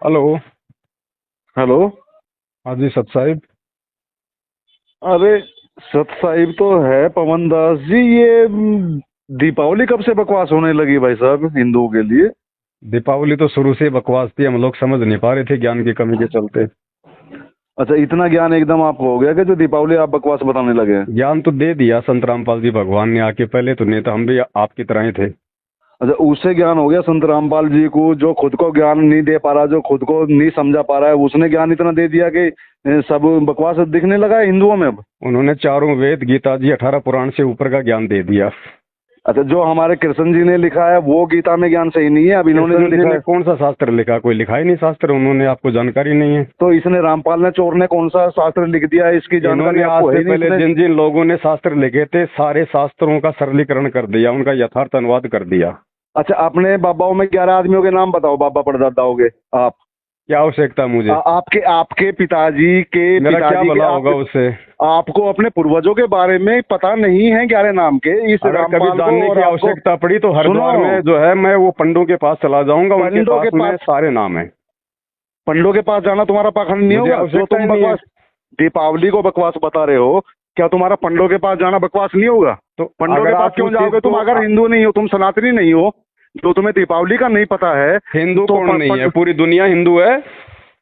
Hello. Hello. हाँ जी सत साहिब। अरे सत साहिब तो है पवन दास जी। ये दीपावली कब से बकवास होने लगी भाई साहब हिंदुओं के लिए? दीपावली तो शुरू से ही बकवास थी, हम लोग समझ नहीं पा रहे थे ज्ञान की कमी के चलते। अच्छा, इतना ज्ञान एकदम आपको हो गया कि जो दीपावली आप बकवास बताने लगे हैं? ज्ञान तो दे दिया संत रामपाल जी भगवान ने आके, पहले तो नहीं तो हम भी आपकी तरह ही थे। अच्छा, उससे ज्ञान हो गया संत रामपाल जी को, जो खुद को ज्ञान नहीं दे पा रहा, जो खुद को नहीं समझा पा रहा है, उसने ज्ञान इतना दे दिया कि सब बकवास दिखने लगा है हिंदुओं में अब। उन्होंने चारों वेद, गीता जी, 18 पुराण से ऊपर का ज्ञान दे दिया। अच्छा, जो हमारे कृष्ण जी ने लिखा है वो गीता में ज्ञान सही नहीं है, अब इन्होंने जो कृष्ण जी लिखा ने है। कौन सा शास्त्र लिखा? कोई लिखा ही नहीं शास्त्र उन्होंने, आपको जानकारी नहीं है। तो इसने रामपाल ने, चोर ने कौन सा शास्त्र लिख दिया है, इसकी जानकारी इन्होंने आज आपको है से ही नहीं पहले इसने। जिन जिन लोगों ने शास्त्र लिखे थे, सारे शास्त्रों का सरलीकरण कर दिया, उनका यथार्थ अनुवाद कर दिया। अच्छा, अपने बाबाओं में 11 आदमियों के नाम बताओ, बाबा परदादाओं के। आप क्या आवश्यकता मुझे? आपके आपके पिताजी के मेरा क्या पिताजी के भला होगा उससे? आपको अपने पूर्वजों के बारे में पता नहीं है 11 नाम के, इस अगर कभी रामपाल को जानने और की आपको। आवश्यकता पड़ी तो सुनो, हरिद्वार में जो है, मैं वो पंडों के पास चला जाऊंगा, उनके पंडों पास के में पास, सारे नाम है। पंडों के पास जाना तुम्हारा पाखंड नहीं मुझे होगा? जो आवश्यकता तुम ही नहीं है। बकवास दीपावली को बकवास बता रहे हो, क्या तुम्हारा पंडों के पास जाना बकवास नहीं होगा? तो पंडों के अगर पास आप क्यों उस चीज जाओगे? तुम को अगर हिंदू नहीं हो, तुम सनातनी नहीं हो, तो तुम्हें दीपावली का नहीं पता है हिंदू तो कौन नहीं है? पूरी दुनिया हिंदू है।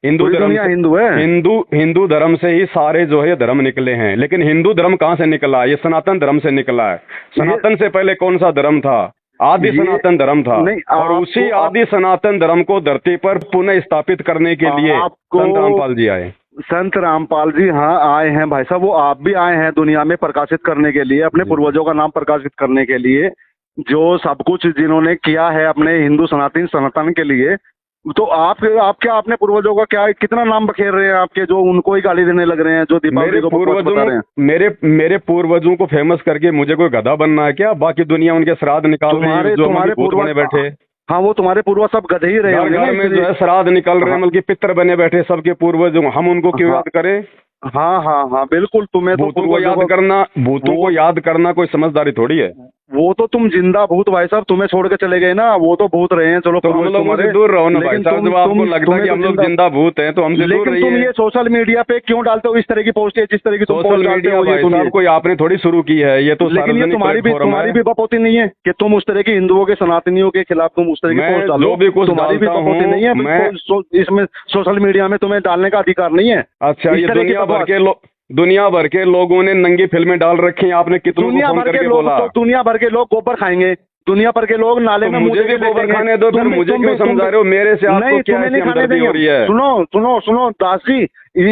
हिंदू पूरी धर्म दुनिया से, हिंदू है। हिंदू हिंदू धर्म से ही सारे जो है धर्म निकले हैं। लेकिन हिंदू धर्म कहाँ से निकला? ये सनातन धर्म से निकला है। ये सनातन से पहले कौन सा धर्म था? आदि ये सनातन धर्म था। नहीं, और उसी आपको आदि सनातन धर्म को धरती पर पुनः स्थापित करने के लिए आपको संत रामपाल जी आए। संत रामपाल जी, हाँ आए हैं भाई साहब, वो आप भी आए हैं दुनिया में प्रकाशित करने के लिए, अपने जी। पूर्वजों का नाम प्रकाशित करने के लिए, जो सब कुछ जिन्होंने किया है अपने हिंदू सनातन सनातन के लिए। तो आप क्या अपने पूर्वजों का क्या कितना नाम बखेर रहे हैं आपके, जो उनको ही गाली देने लग रहे हैं, जो मेरे दीपावली को बकवास बता रहे हैं। मेरे पूर्वजों को फेमस करके मुझे कोई गधा बनना है क्या? बाकी दुनिया उनके श्राद्ध निकाल रही है, तुम्हारे जो तुम्हारे मतलब भूत बने पूर्वज, बैठे। हाँ वो तुम्हारे पूर्वज सब गधे ही रहे घर होंगे ना, घर में जो इसलिए। है श्राद्ध निकल रहे हैं, हाँ मतलब पितर बने बैठे सबके पूर्वज, हम उनको क्यों हाँ याद करें? हाँ हाँ हाँ, बिल्कुल, तुम्हें तो भूतों को पूर्वजों याद को। करना, भूतों वो को याद करना कोई समझदारी थोड़ी है। वो तो तुम जिंदा भूत भाई साहब, तुम्हें छोड़ के चले गए ना, वो तो भूत रहे हैं, चलो तो हम पूर्वज लोगों से तुम्हारे। दूर रहो ना भाई लेकिन साहब। जब आपको लगता है कि तुम्हें तो हम लोग जिंदा। जिंदा भूत हैं तो हमसे दूर लेकिन तुम रहिए। ये सोशल मीडिया पे क्यों डालते हो इस तरह की पोस्ट, जिस तरह की तुम सोशल पोस्ट डालते मीडिया हो, ये भाई साहब सुनिए। कोई आपने थोड़ी शुरू की है, ये तो लेकिन ये सार्वजनिक प्लेटफॉर्म तुम्हारी है। भी बपौती नहीं है कि तुम उस तरह की हिंदुओं के सनातनियों के खिलाफ तुम उस तरह की मैं पोस्ट डालो? जो भी कुछ तुम्हारी भी डालता बपौती हूँ नहीं है मैं। इसमें सोशल मीडिया में तुम्हें डालने का अधिकार नहीं है अच्छा, इस ये तरह की बकवास। दुनिया भर के लोगों ने नंगी फिल्में डाल रखी हैं, आपने कितनों को दुनिया फोन भर के करके लोग बोला? तो दुनिया भर के लोग गोबर खाएंगे, दुनिया भर के लोग नाले तो में मुंह मुझे दे भी के गोबर लेटेंगे। खाने दो, फिर मुझे क्यों समझा रहे हो? मेरे से आपको नहीं, क्या तुम्हें ऐसी नहीं खाने हमदर्दी हो देंगे। रही है? सुनो सुनो सुनो दास जी,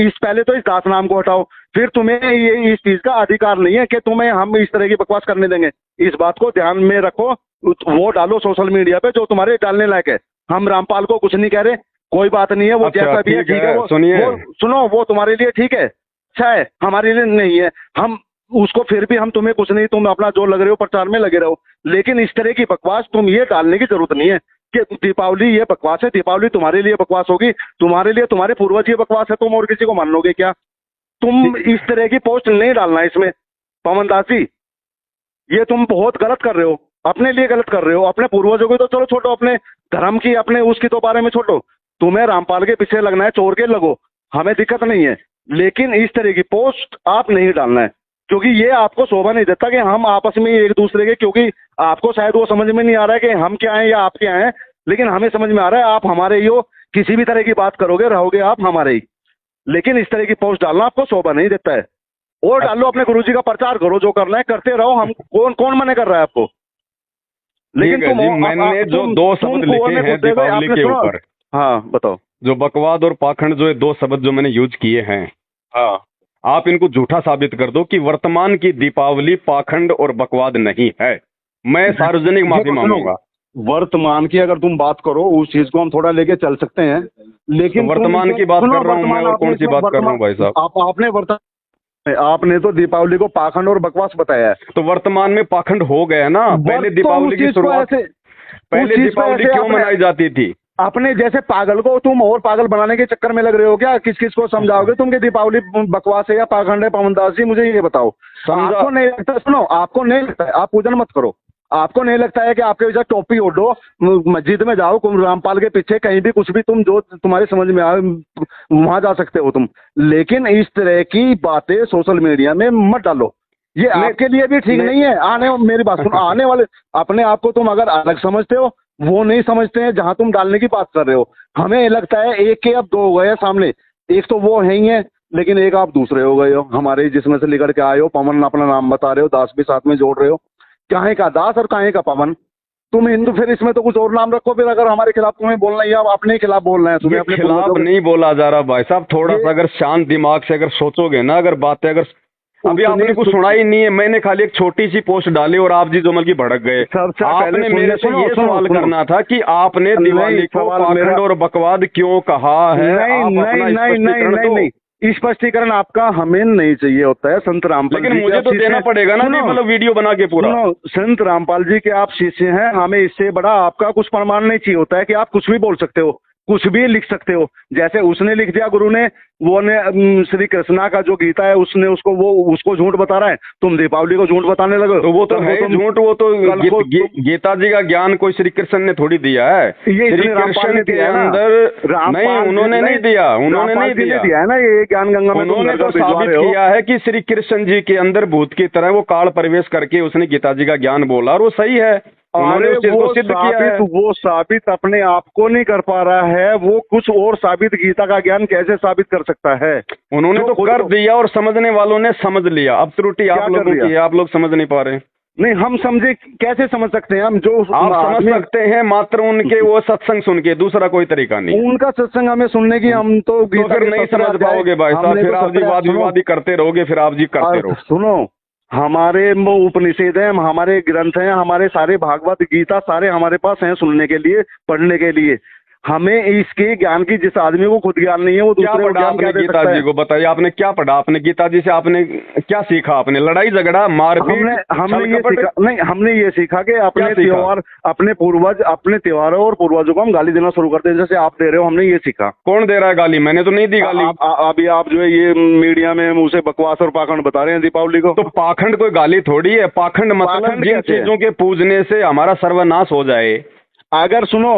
इस पहले तो इस दास नाम को हटाओ, फिर तुम्हें ये इस चीज का अधिकार नहीं है कि तुम्हें हम इस तरह की बकवास करने देंगे। इस बात को ध्यान में रखो। वो डालो सोशल मीडिया पे जो तुम्हारे डालने लायक है। हम रामपाल को कुछ नहीं कह रहे, कोई बात नहीं है, वो अच्छा जैसा भी है ठीक है। सुनिए। वो सुनो, वो तुम्हारे लिए ठीक है, अच्छा है, हमारे लिए नहीं है। हम उसको फिर भी हम तुम्हें कुछ नहीं, तुम अपना जो लग रहे हो प्रचार में लगे रहो, लेकिन इस तरह की बकवास तुम ये डालने की जरूरत नहीं है कि दीपावली ये बकवास है। दीपावली तुम्हारे लिए बकवास होगी, तुम्हारे लिए तुम्हारे पूर्वज ये बकवास है, तुम और किसी को मान लोगे क्या? तुम इस तरह की पोस्ट नहीं डालना इसमें पवन दास जी, ये तुम बहुत गलत कर रहे हो, अपने लिए गलत कर रहे हो। अपने पूर्वजों की तो चलो छोड़ो, अपने धर्म की अपने उसकी तो बारे में छोड़ो, तुम्हें रामपाल के पीछे लगना है, चोर के लगो, हमें दिक्कत नहीं है, लेकिन इस तरह की पोस्ट आप नहीं डालना है, क्योंकि ये आपको शोभा नहीं देता कि हम आपस में एक दूसरे के, क्योंकि आपको शायद वो समझ में नहीं आ रहा है कि हम क्या हैं या आप क्या हैं, लेकिन हमें समझ में आ रहा है आप हमारे ही हो। किसी भी तरह की बात करोगे रहोगे आप हमारे ही, लेकिन इस तरह की पोस्ट डालना आपको शोभा नहीं देता है। और डालो, अपने गुरुजी का प्रचार करो, जो करना है करते रहो, हम कौन कौन मना कर रहा है आपको? लेकिन ठीक है जी, मैंने जो दो शब्द लिखे हैं दीपावली के ऊपर, हाँ बताओ। जो बकवाद और पाखंड, जो ये दो शब्द जो मैंने यूज किए हैं, हाँ, आप इनको झूठा साबित कर दो कि वर्तमान की दीपावली पाखंड और बकवाद नहीं है। मैं सार्वजनिक माफी मांगूंगा। वर्तमान की अगर तुम बात करो, उस चीज को हम थोड़ा लेके चल सकते हैं, लेकिन तो वर्तमान की बात कर रहा हूं मैं, और कौन सी बात कर रहा हूं भाई साहब? आपने तो दीपावली को पाखंड और बकवास बताया है। तो वर्तमान में पाखंड हो गया ना। पहले दीपावली की शुरुआत, पहले दीपावली क्यों मनाई जाती थी? अपने जैसे पागल को तुम और पागल बनाने के चक्कर में लग रहे हो क्या? किस किस को समझाओगे तुम कि दीपावली बकवास है या पाखंड है? पवन दास जी मुझे ये बताओ, आपको नहीं लगता? सुनो, आपको नहीं लगता, आप पूजन मत करो, आपको नहीं लगता है कि आपके जैसा टोपी ओढ़ो, मस्जिद में जाओ, रामपाल के पीछे कहीं भी कुछ भी तुम जो तुम्हारी समझ में आए वहां जा सकते हो तुम, लेकिन इस तरह की बातें सोशल मीडिया में मत डालो। ये आपके लिए भी ठीक नहीं है। मेरी बात सुनो, आने वाले अपने आप को तुम अगर अलग समझते हो, वो नहीं समझते हैं जहां तुम डालने की बात कर रहे हो। हमें लगता है एक के अब दो हो गए सामने, एक तो वो है ही है, लेकिन एक आप दूसरे हो गए हो हमारे, जिसमें से निकल के आए हो। पवन अपना नाम बता रहे हो, दास भी साथ में जोड़ रहे हो। काहे का दास और काहे का पवन? तुम हिंदू, फिर इसमें तो कुछ और नाम रखो। फिर अगर हमारे खिलाफ तुम्हें बोलना ही है, आप अपने खिलाफ बोल रहे हैं। तुम्हें अपने खिलाफ नहीं बोला जा रहा भाई साहब, थोड़ा सा अगर शांत दिमाग से अगर सोचोगे ना, अगर बातें अगर अभी आपने कुछ सुना ही नहीं है, मैंने खाली एक छोटी सी पोस्ट डाली और आप जी जमल की भड़क गए। आपने मेरे से ये सवाल करना था कि आपने दिवाली को पाखंड और बकवाद क्यों कहा है। नहीं, स्पष्टीकरण आपका हमें नहीं चाहिए होता है संत रामपाल, लेकिन मुझे तो देना पड़ेगा ना, मतलब वीडियो बना के पूरा। संत रामपाल जी के आप शिष्य हैं, हमें इससे बड़ा आपका कुछ प्रमाण नहीं चाहिए होता है कि आप कुछ भी बोल सकते हो, कुछ भी लिख सकते हो। जैसे उसने लिख दिया गुरु ने, वो ने श्री कृष्णा का जो गीता है उसने उसको झूठ बता रहा है, तुम दीपावली को झूठ बताने लगे। तो वो तो है झूठ, वो तो गीता जी का ज्ञान कोई श्री कृष्ण ने थोड़ी दिया है। ये श्री कृष्ण के अंदर नहीं, उन्होंने नहीं दिया, उन्होंने नहीं दिया है ना ये ज्ञान गंगा में। उन्होंने तो साबित किया है कि श्री कृष्ण जी के अंदर भूत की तरह वो काल प्रवेश करके उसने गीता जी का ज्ञान बोला, और वो सही है। वो साबित अपने आप को नहीं कर पा रहा है, वो कुछ और साबित गीता का ज्ञान कैसे साबित कर सकता है? उन्होंने तो कर दिया और समझने वालों ने समझ लिया। अब त्रुटि आप लोगों की है, आप लोग समझ नहीं पा रहे। नहीं, हम समझे कैसे समझ सकते हैं? हम जो आप समझ सकते हैं मात्र उनके वो सत्संग सुन के, दूसरा कोई तरीका नहीं। उनका सत्संग हमें सुनने की, हम तो फिर नहीं समझ पाओगे भाई साहब, फिर आप जी वाद विवाद ही करते रहोगे, फिर आप जी करते रहो। सुनो, हमारे उपनिषद हैं, हमारे ग्रंथ हैं, हमारे सारे भागवत गीता सारे हमारे पास हैं सुनने के लिए, पढ़ने के लिए। हमें इसके ज्ञान की, जिस आदमी को खुद ज्ञान नहीं है वो दूसरे को ज्ञान क्या दे सकता है? गीता जी को बताइए, आपने क्या पढ़ा? आपने गीता जी से आपने क्या सीखा? आपने लड़ाई झगड़ा मारपीट? हमने ये सीखा कि अपने त्योहार, अपने पूर्वज, अपने त्योहारों और पूर्वजों को हम गाली देना शुरू करते हैं, जैसे आप दे रहे हो। हमने ये सीखा। कौन दे रहा है गाली? मैंने तो नहीं दी गाली। अभी आप जो है ये मीडिया में मुझे बकवास और पाखंड बता रहे हैं दीपावली को। तो पाखंड कोई गाली थोड़ी है। पाखंड मतलब जिन चीजों के पूजने से हमारा सर्वनाश हो जाए। अगर सुनो,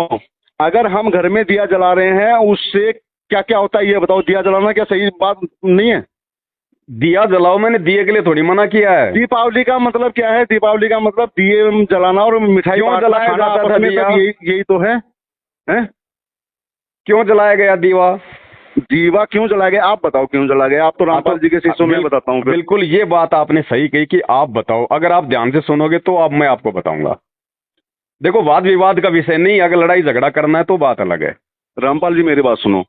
अगर हम घर में दिया जला रहे हैं उससे क्या क्या होता है ये बताओ? दिया जलाना क्या सही बात नहीं है? दिया जलाओ, मैंने दिए के लिए थोड़ी मना किया है। दीपावली का मतलब क्या है? दीपावली का मतलब दिए जलाना और मिठाई जलाया जाता था दिया? यही तो है। क्यों जलाया गया दीवा? दीवा क्यों जलाया गया? आप बताओ क्यों जलाया गया? आप तो रामपाल जी के शिष्यों में बताता हूँ। बिल्कुल, ये बात आपने सही कही कि आप बताओ। अगर आप ध्यान से सुनोगे तो अब मैं आपको बताऊंगा। देखो, वाद विवाद का विषय नहीं, अगर लड़ाई झगड़ा करना है तो बात अलग है। रामपाल जी मेरी बात सुनो।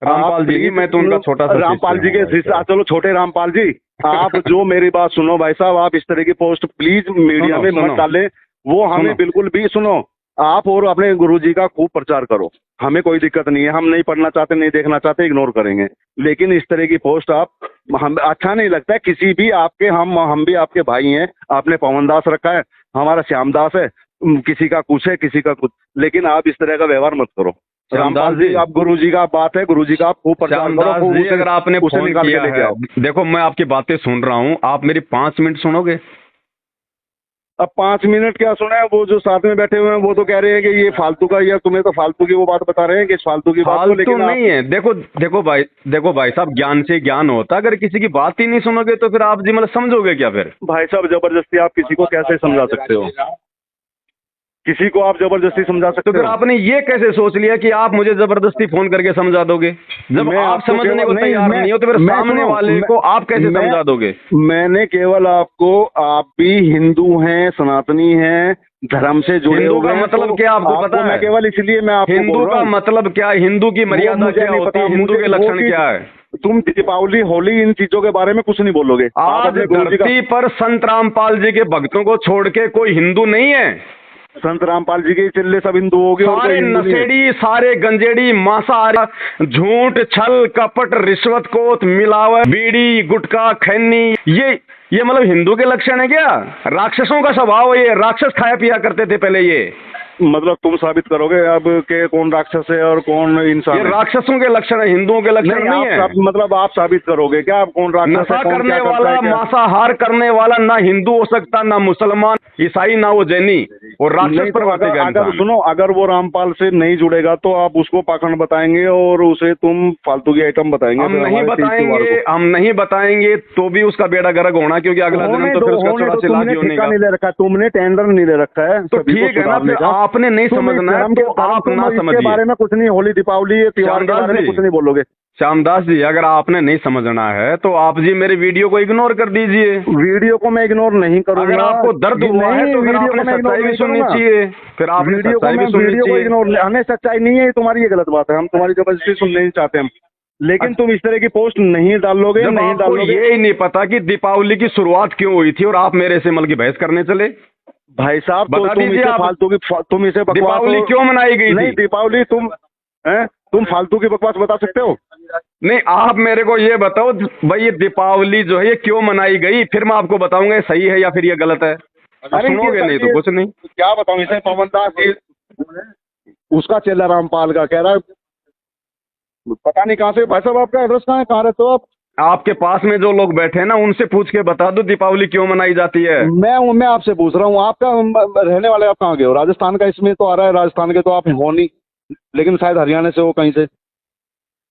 रामपाल जी, मैं तो उनका छोटा सा रामपाल जी के शिष्य, चलो छोटे रामपाल जी, आप जो मेरी बात सुनो भाई साहब, आप इस तरह की पोस्ट प्लीज मीडिया में मत डालें। वो हमें बिल्कुल भी, सुनो, आप और अपने गुरुजी का खूब प्रचार करो, हमें कोई दिक्कत नहीं है। हम नहीं पढ़ना चाहते, नहीं देखना चाहते, इग्नोर करेंगे। लेकिन इस तरह की पोस्ट आप, हम अच्छा नहीं लगता है किसी भी आपके। हम भी आपके भाई हैं। आपने पवन दास रखा है, हमारा श्याम दास है, किसी का कुछ है, किसी का कुछ, लेकिन आप इस तरह का व्यवहार मत करो। रामपाल जी, आप गुरुजी का बात है, गुरुजी का आप खूब प्रचार करो। अगर आपने फोन किया है, देखो मैं आपकी बातें सुन रहा हूँ, आप मेरी 5 मिनट सुनोगे? अब 5 मिनट क्या सुना है? वो जो साथ में बैठे हुए हैं वो तो कह रहे हैं कि ये फालतू का, या तुम्हें तो फालतू की वो बात बता रहे हैं कि फालतू की बात। लेकिन नहीं है। देखो भाई साहब, ज्ञान से ज्ञान होता। अगर किसी की बात ही नहीं सुनोगे तो फिर आप जी मतलब समझोगे क्या? फिर भाई साहब, जबरदस्ती आप किसी को कैसे समझा सकते हो? किसी को आप जबरदस्ती समझा सकते हो? तो फिर आपने ये कैसे सोच लिया कि आप मुझे जबरदस्ती फोन करके समझा दोगे? जब आप समझने को तैयार नहीं हो तो फिर सामने वाले को आप कैसे समझा दोगे? मैंने केवल आपको, आप भी हिंदू हैं, सनातनी हैं, धर्म से जुड़े हुए। हिंदू का मतलब क्या आपको पता है? मैं केवल इसलिए मैं आपको हिंदू का मतलब क्या, हिंदू की मर्यादा क्या होती है, हिंदू के लक्षण क्या है? तुम दीपावली, होली, इन चीजों के बारे में कुछ नहीं बोलोगे। आज धरती पर संत रामपाल जी के भक्तों को छोड़ के कोई हिंदू नहीं है। संत रामपाल जी के चिल्ले सब हिंदू हो गए। सारे नशेड़ी, सारे गंजेड़ी, मांसाहारी, झूठ, छल, कपट, रिश्वत खोत, मिलावट, बीड़ी, गुटखा, खैनी, ये मतलब हिंदू के लक्षण है क्या? राक्षसों का स्वभाव है ये। राक्षस खाया पिया करते थे पहले ये। मतलब तुम साबित करोगे अब के कौन राक्षस है और कौन इंसान ये है? राक्षसों के लक्षण है, हिंदुओं के लक्षण नहीं है। मतलब आप साबित करोगे क्या आप कौन राक्षस नशा है, कौन करने क्या करता वाला, है क्या? मांसाहार करने वाला ना हिंदू हो सकता, ना मुसलमान, ईसाई, ना वो जैनी, और राक्षस नहीं तो प्रवृत्ति का अगर इंसान। सुनो, अगर वो रामपाल से नहीं जुड़ेगा तो आप उसको पाखंड बताएंगे और उसे तुम फालतू की आइटम बताएंगे। हम फिर नहीं हमारे 30 त्योहार बताएंगे, को। हम नहीं बताएंगे तो भी उसका बेड़ा गर्क होना, क्योंकि अगला जन्म तो फिर उसका 84 लाख तुमने होने ठेका का। नहीं ले रखा, तुमने टेंडर नहीं ले रखा है, तो सभी को ठीक है ना, सुधारने फिर का। आपने नहीं तुम इस समझना है धर्म तो आप तुम ना इसके समझिए। बारे में कुछ नहीं, होली दीपावली ये त्योहार के श्यामदास बारे में जी, कुछ नहीं बोलोगे। श्यामदास जी, अगर आपने नहीं समझना है तो आप जी मेरे वीडियो को इग्नोर कर दीजिए। वीडियो को मैं इग्नोर नहीं करूंगा। अगर आपको दर्द हुआ है तो फिर आपने सच्चाई भी सुननी चाहिए, फिर आपने सच्चाई भी सुननी वीडियो को चाहिए। इग्नोर, हमें सच्चाई नहीं है, तुम्हारी ये गलत बात है, हम तुम्हारी जबरदस्ती सुनना नहीं चाहते हम, लेकिन तुम इस तरह की पोस्ट नहीं डालोगे, जब नहीं आपको डालोगे। ये ही नहीं पता कि दीपावली की शुरुआत क्यों हुई थी और आप मेरे से मतलब की बहस करने चले। भाई साहब तो बता तुम दीजिए इसे आप। फालतू की तुम इसे बकवास दीपावली क्यों मनाई गई नहीं, थी? दीपावली तुम फालतू की बकवास बता सकते हो? नहीं, आप मेरे को ये बताओ भाई, ये दीपावली जो है ये क्यों मनाई गई, फिर मैं आपको बताऊंगा ये सही है या फिर ये गलत है। सुनोगे नहीं तो कुछ नहीं। क्या बताऊं इसे, पवन दास उसका चेला रामपाल का कह रहा है, पता नहीं कहाँ से। भाई साहब आपका एड्रेस कहाँ है, कहाँ रहते हो आप? आपके पास में जो लोग बैठे हैं ना, उनसे पूछ के बता दो दीपावली क्यों मनाई जाती है। मैं आपसे पूछ रहा हूँ, आपका रहने वाले आप कहाँ गए हो? राजस्थान का इसमें तो आ रहा है, राजस्थान के तो आप हो नहीं, लेकिन शायद हरियाणा से हो कहीं से।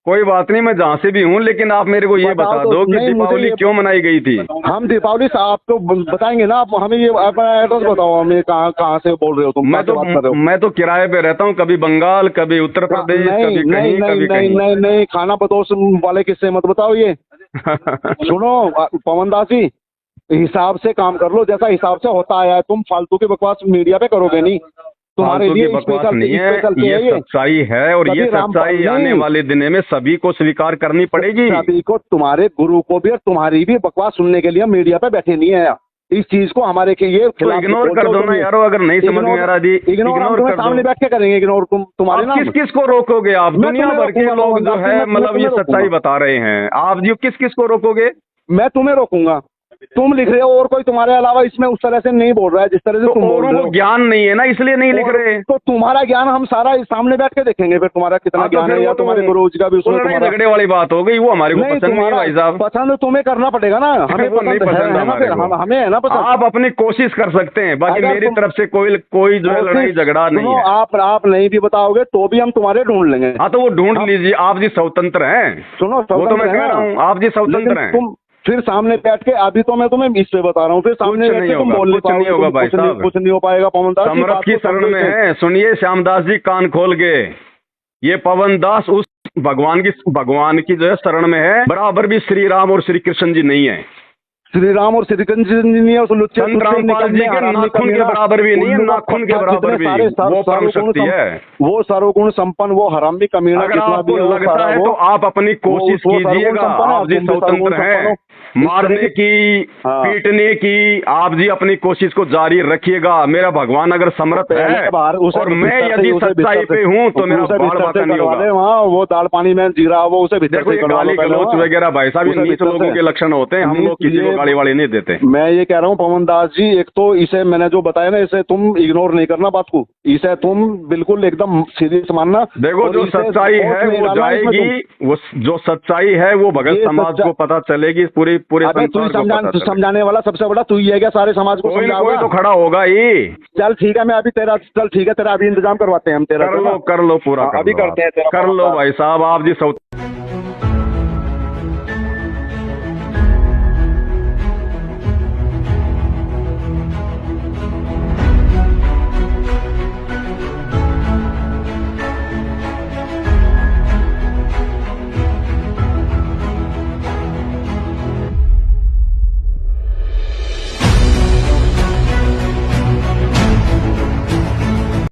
कोई बात नहीं, मैं जहाँ से भी हूँ, लेकिन आप मेरे को ये बता दो कि दीपावली क्यों मनाई गई थी। हम दीपावली से आपको बताएंगे ना, आप हमें ये अपना एड्रेस बताओ, हमें कहाँ से बोल रहे हो तुम? मैं तो किराए पे रहता हूँ, कभी बंगाल, कभी उत्तर प्रदेश, कभी कहीं, कभी कहीं। नहीं, खाना बदोश वाले किस्से मत बताओ ये। सुनो पवन दास जी, हिसाब से काम कर लो, जैसा हिसाब से होता आया है। तुम फालतू की बकवास मीडिया पे करोगे नहीं, तुम्हारे लिए बकवास नहीं है, ये सच्चाई है, और ये सच्चाई आने वाले दिन में सभी को स्वीकार करनी पड़ेगी। सभी को, तुम्हारे गुरु को भी और तुम्हारी भी बकवास सुनने के लिए मीडिया पे बैठे नहीं है। इस चीज को हमारे के ये तो इग्नोर कर दो ना यारो, अगर नहीं समझ में आ रहा जी इग्नोर कर दो। सामने बैठ के करेंगे इग्नोर, तुम्हारे नाम किस किस को रोकोगे आप? दुनिया भर के लोग जो है मतलब ये सच्चाई बता रहे हैं, आप जी किस किस को रोकोगे? मैं तुम्हें रोकूंगा। तुम लिख रहे हो और कोई तुम्हारे अलावा इसमें उस तरह से नहीं बोल रहा है जिस तरह से तुम बोल रहे हो। ज्ञान नहीं है ना, इसलिए नहीं लिख रहे। तो तुम्हारा ज्ञान हम सारा सामने बैठ के देखेंगे, फिर तुम्हारा कितना ज्ञान है, या तुम्हारे गुरु जी का भी उसमें लड़ाई झगड़े वाली बात हो गई, वो हमारे को पसंद नहीं है भाई साहब। पसंद तुम्हें करना पड़ेगा ना, हमें नहीं पसंद, हमें है ना पसंद। आप अपनी कोशिश कर सकते हैं, बाकी मेरी तरफ से कोई जो है लड़ाई झगड़ा नहीं है। आप नहीं भी बताओगे तो भी हम तुम्हारे ढूंढ लेंगे। हाँ तो वो ढूंढ लीजिए, आप जी स्वतंत्र हैं। सुनो, वो तो मैं कह रहा हूँ, आप जी स्वतंत्र हैं। तुम फिर सामने बैठ के, अभी तो मैं तुम्हें इस पे बता रहा हूँ, फिर सामने बैठ के तुम बोल नहीं पाओगे, होगा भाई साहब, कुछ नहीं हो पाएगा। पवन दास समर्थ की शरण में है, सुनिए श्यामदास जी कान खोल के, ये पवन दास उस भगवान की जो है शरण में है, बराबर भी श्री राम और श्री कृष्ण जी नहीं है। श्री राम और श्री कृष्ण जी नहीं है, संत रामपाल जी के नाखून के बराबर भी नहीं है, नाखून के बराबर भी, वो परम शक्ति है, वो सर्वगुण संपन्न, वो हरामी कमीना। अगर आपको लगता है तो आप अपनी कोशिश कीजिएगा, आप जी स्वतंत्र हैं, मारने की, पीटने की, आप जी अपनी कोशिश को जारी रखिएगा। मेरा भगवान अगर समर्थ है और मैं यदि सच्चाई पे हूँ तो मेरा बाल बाका नहीं होगा। वहाँ वो दाल पानी में जीरा, वो उसे गाली गलौच वगैरह भाई साहब नीच लोगों के लक्षण होते हैं, हम लोग किसी को गाली वाली नहीं देते। मैं ये कह रहा हूँ पवन दास जी, एक तो इसे मैंने जो बताया ना, इसे तुम इग्नोर नहीं करना बात को, इसे तुम बिल्कुल एकदम सीरियस मानना। देखो जो सच्चाई है वो जाएगी, वो जो सच्चाई है वो भगत समाज को पता चलेगी, पूरे समझाने वाला सबसे बड़ा तू ही है क्या? सारे समाज को कोई तो खड़ा होगा ही। चल ठीक है, मैं अभी तेरा, चल ठीक है, तेरा अभी इंतजाम करवाते हैं हम, तेरा कर लो पूरा, अभी करते हैं, कर लो भाई साहब, आप जी